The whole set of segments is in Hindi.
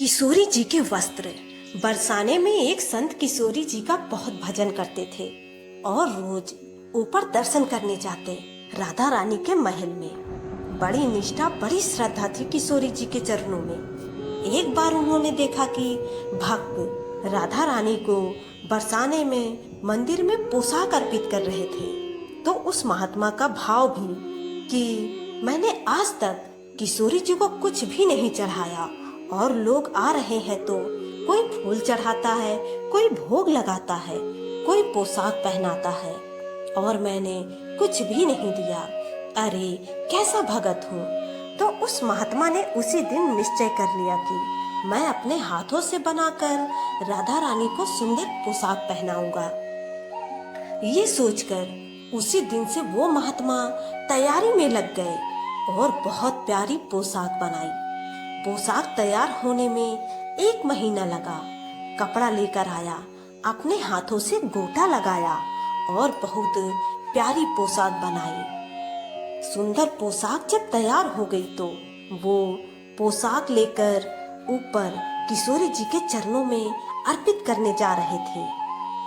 किशोरी जी के वस्त्र। बरसाने में एक संत किशोरी जी का बहुत भजन करते थे और रोज ऊपर दर्शन करने जाते राधा रानी के महल में। बड़ी निष्ठा बड़ी श्रद्धा थी किशोरी जी के चरणों में। एक बार उन्होंने देखा कि भक्त राधा रानी को बरसाने में मंदिर में पोशाक अर्पित कर रहे थे, तो उस महात्मा का भाव भी कि मैंने आज तक किशोरी जी को कुछ भी नहीं चढ़ाया और लोग आ रहे हैं तो कोई फूल चढ़ाता है, कोई भोग लगाता है, कोई पोशाक पहनाता है और मैंने कुछ भी नहीं दिया। अरे कैसा भगत हूँ। तो उस महात्मा ने उसी दिन निश्चय कर लिया कि मैं अपने हाथों से बनाकर राधा रानी को सुंदर पोशाक पहनाऊंगा। ये सोचकर उसी दिन से वो महात्मा तैयारी में लग गए और बहुत प्यारी पोशाक बनाई। पोशाक तैयार होने में 1 महीना लगा। कपड़ा लेकर आया, अपने हाथों से गोटा लगाया और बहुत प्यारी पोशाक बनाई। सुंदर पोशाक जब तैयार हो गई तो वो पोशाक लेकर ऊपर किशोरी जी के चरणों में अर्पित करने जा रहे थे।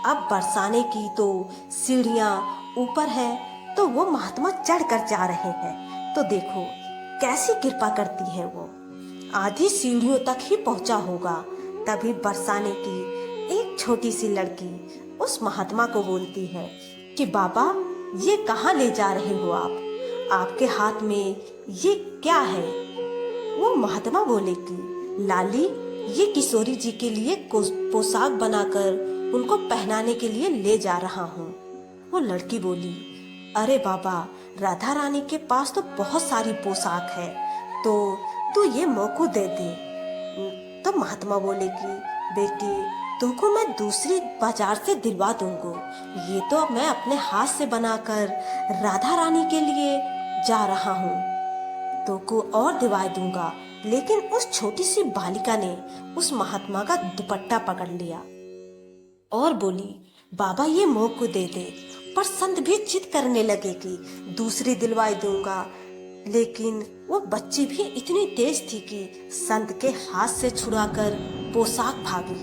अब बरसाने की तो सीढ़ियां ऊपर है तो वो महात्मा चढ़कर जा रहे हैं। तो देखो कैसी कृपा करती है वो। आधी सीढ़ियों तक ही पहुंचा होगा, तभी बरसाने की एक छोटी सी लड़की उस महात्मा को बोलती है कि बाबा ये कहाँ ले जा रहे हो आप, आपके हाथ में ये क्या है। वो महात्मा बोले कि लाली ये किशोरी जी के लिए पोशाक बनाकर उनको पहनाने के लिए ले जा रहा हूँ। वो लड़की बोली अरे बाबा राधा रानी के पास तो बहुत सारी पोशाक है, तो तू ये मौका दे दे। तो महात्मा बोले कि बेटी तुमको मैं दूसरी बाजार से दिलवा दूंगा, ये तो मैं अपने हाथ से बनाकर राधा रानी के लिए जा रहा हूँ, तुमको और दिलवा दूंगा। लेकिन उस छोटी सी बालिका ने उस महात्मा का दुपट्टा पकड़ लिया और बोली बाबा ये मौका दे दे। पर संत भी जिद करने लगे कि दूसरी दिलवा दूंगा, लेकिन वो बच्ची भी इतनी तेज थी कि संत के हाथ से छुड़ाकर पोशाक भागी।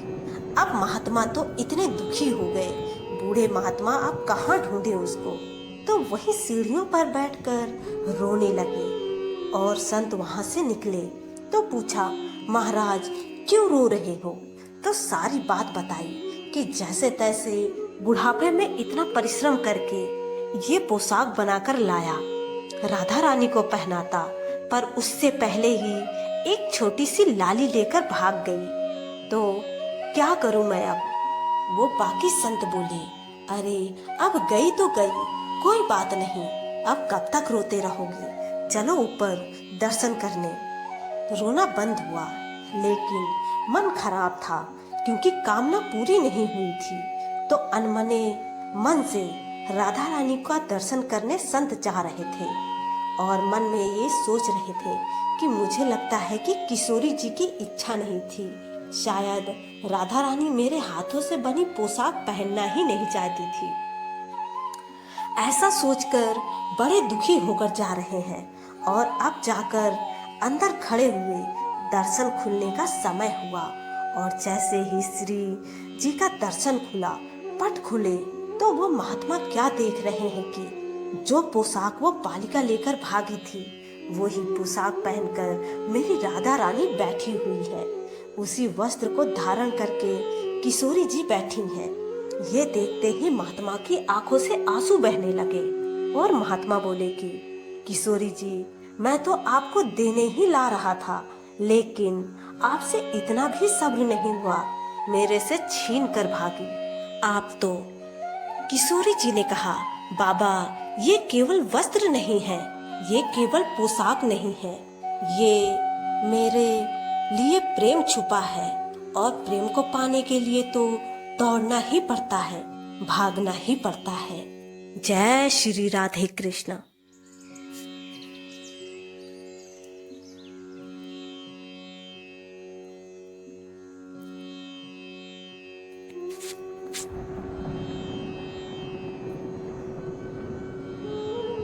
अब महात्मा तो इतने दुखी हो गए, बूढ़े महात्मा अब कहाँ ढूंढे उसको। तो वही सीढ़ियों पर बैठकर रोने लगे और संत वहां से निकले तो पूछा महाराज क्यों रो रहे हो। तो सारी बात बताई कि जैसे तैसे बुढ़ापे में इतना परिश्रम करके ये पोशाक बनाकर लाया, राधा रानी को पहनाता, पर उससे पहले ही एक छोटी सी लाली लेकर भाग गई। तो क्या करूं मैं अब। वो बाकी संत बोले अरे अब गई तो गई, कोई बात नहीं, अब कब तक रोते रहोगे, चलो ऊपर दर्शन करने। रोना बंद हुआ, लेकिन मन खराब था क्योंकि कामना पूरी नहीं हुई थी। तो अनमने मन से राधा रानी का दर्शन करने संत चाह रहे थे और मन में ये सोच रहे थे कि मुझे लगता है कि किशोरी जी की इच्छा नहीं थी, शायद राधा रानी मेरे हाथों से बनी पोशाक पहनना ही नहीं चाहती थी। ऐसा सोचकर बड़े दुखी होकर जा रहे हैं और अब जाकर अंदर खड़े हुए दर्शन खुलने का समय हुआ और जैसे ही श्री जी का दर्शन खुला, पट खुले, तो वो महात्मा क्या देख रहे हैं कि जो पोशाक वो बालिका लेकर भागी थी वही पोशाक पहनकर मेरी राधा रानी बैठी हुई है। उसी वस्त्र को धारण करके किशोरी जी बैठी हैं। ये देखते ही महात्मा की आंखों से आंसू बहने लगे और महात्मा बोले कि किशोरी जी मैं तो आपको देने ही ला रहा था, लेकिन आपसे इतना भी सब्र नहीं हुआ, मेरे से छीन कर भागी आप तो। किशोरी जी ने कहा बाबा ये केवल वस्त्र नहीं है, ये केवल पोशाक नहीं है, ये मेरे लिए प्रेम छुपा है और प्रेम को पाने के लिए तो दौड़ना ही पड़ता है, भागना ही पड़ता है। जय श्री राधे कृष्ण।